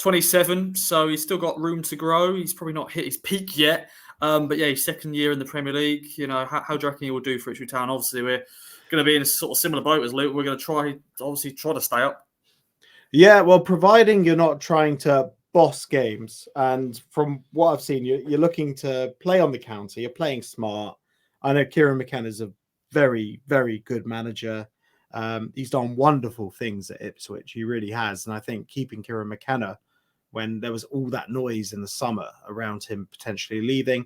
27, so he's still got room to grow. He's probably not hit his peak yet. But yeah, his second year in the Premier League. You know, how do you reckon he will do for Ipswich Town? Obviously, we're going to be in a sort of similar boat as Luke. We're going to try to stay up. Yeah, well, providing you're not trying to boss games, and from what I've seen, you're looking to play on the counter. You're playing smart. I know Kieran McKenna is a very, very good manager. He's done wonderful things at Ipswich. He really has. And I think keeping Kieran McKenna when there was all that noise in the summer around him potentially leaving,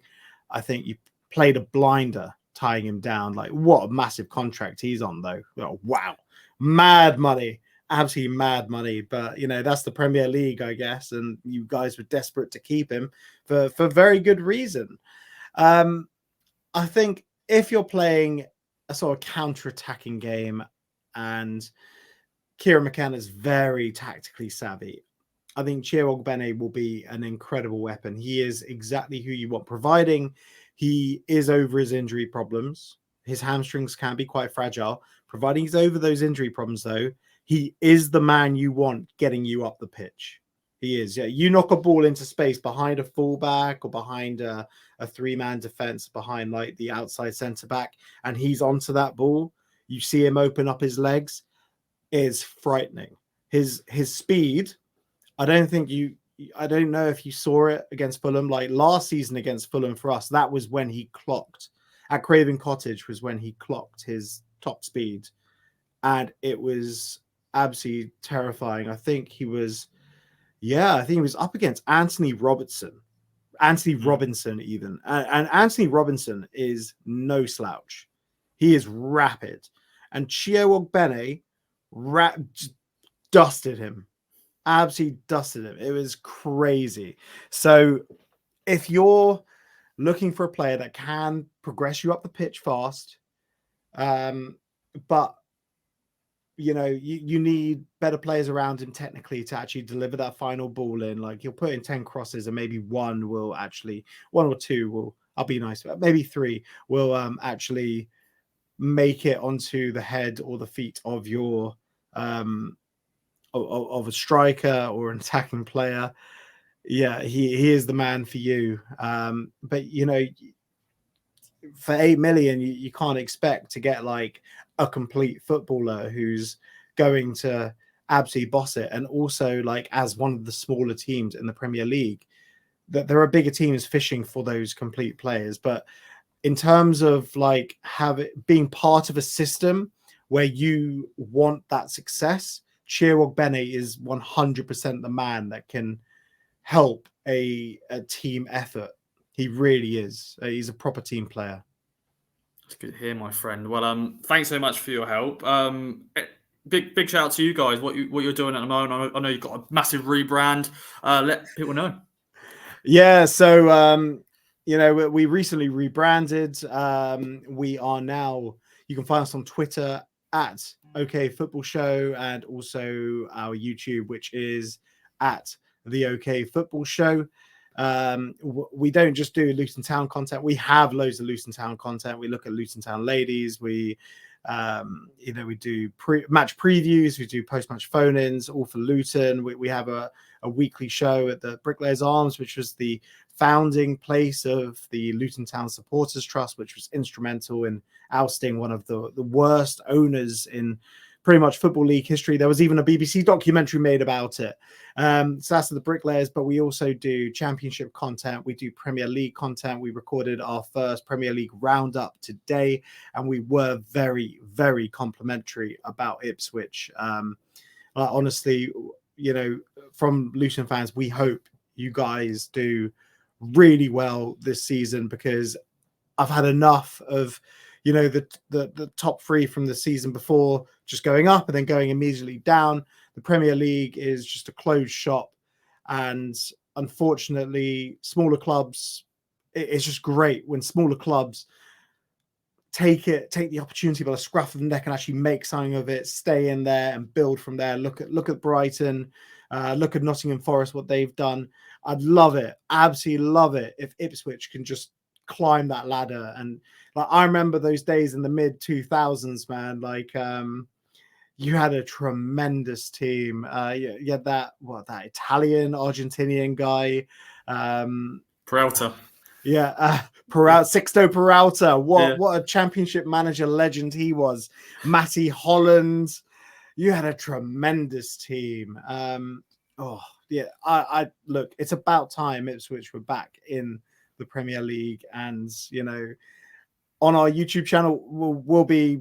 I think you played a blinder tying him down. Like, what a massive contract he's on, though. Oh, wow. Mad money. Absolutely mad money. But, you know, that's the Premier League, I guess. And you guys were desperate to keep him for very good reason. I think if you're playing a sort of counter-attacking game and Kieran McKenna is very tactically savvy, I think Chiedozie Ogbene will be an incredible weapon. He is exactly who you want, providing he is over his injury problems. His hamstrings can be quite fragile. Providing he's over those injury problems, though, he is the man you want getting you up the pitch. He is. Yeah, you knock a ball into space behind a fullback or behind a three-man defense, behind like the outside centre back, and he's onto that ball. You see him open up his legs. Is frightening. His speed. I don't know if you saw it against Fulham. Like last season against Fulham for us, that was when he clocked. At Craven Cottage was when he clocked his top speed. And it was absolutely terrifying. I think he was up against Anthony Robinson even. And Anthony Robinson is no slouch. He is rapid. And Chiedozie Ogbene dusted him. Absolutely dusted him. It was crazy. So if you're looking for a player that can progress you up the pitch fast, but you know, you need better players around him technically to actually deliver that final ball in. Like you'll put in 10 crosses and maybe one or two will, I'll be nice, but maybe 3 will actually make it onto the head or the feet of your of a striker or an attacking player. Yeah, he is the man for you. But you know, for 8 million, you can't expect to get like a complete footballer who's going to absolutely boss it. And also, like, as one of the smaller teams in the Premier League, that there are bigger teams fishing for those complete players. But in terms of like being part of a system where you want that success, Chiedozie Ogbene is 100% the man that can help a team effort. He really is. He's a proper team player. That's good to hear, my friend. Well, thanks so much for your help. Big shout out to you guys. What you're doing at the moment. I know you've got a massive rebrand. Let people know. Yeah. So you know, we recently rebranded. We are now. You can find us on Twitter at OK Football Show, and also our YouTube, which is at the OK Football Show. We don't just do Luton Town content. We have loads of Luton Town content. We look at Luton Town ladies. We we do match previews. We do post-match phone-ins, all for Luton. We have a weekly show at the Bricklayers Arms, which was the founding place of the Luton Town Supporters Trust, which was instrumental in ousting one of the worst owners in pretty much Football League history. There was even a BBC documentary made about it. So that's the Bricklayers, but we also do Championship content. We do Premier League content. We recorded our first Premier League roundup today, and we were very, very complimentary about Ipswich. Honestly, you know, from Luton fans, we hope you guys do really well this season, because I've had enough of, you know, the top 3 from the season before just going up and then going immediately down. The Premier League is just a closed shop, and unfortunately, smaller clubs, it's just great when smaller clubs take the opportunity by the scruff of the neck and actually make something of it, stay in there and build from there. Look at Brighton, look at Nottingham Forest, what they've done. I'd love it, absolutely love it, if Ipswich can just climb that ladder. And like, I remember those days in the mid 2000s, man. Like you had a tremendous team. You had that Italian, Argentinian guy. Peralta. Yeah, Sixto Peralta. Yeah. What a championship manager legend he was. Matty Holland. You had a tremendous team. Oh yeah, I look. It's about time Ipswich were back in the Premier League, and on our YouTube channel, we'll be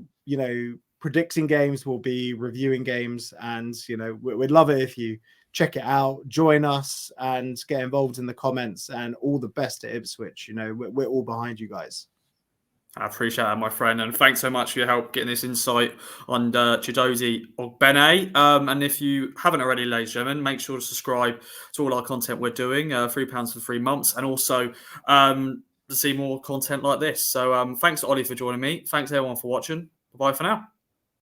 predicting games, we'll be reviewing games, and we'd love it if you check it out, join us, and get involved in the comments. And all the best at Ipswich. We're all behind you guys. I appreciate that, my friend, and thanks so much for your help getting this insight on Chiedozie Ogbene. And if you haven't already, ladies and gentlemen, make sure to subscribe to all our content we're doing, £3 for 3 months, and also to see more content like this. So thanks, Ollie, for joining me. Thanks, everyone, for watching. Bye for now.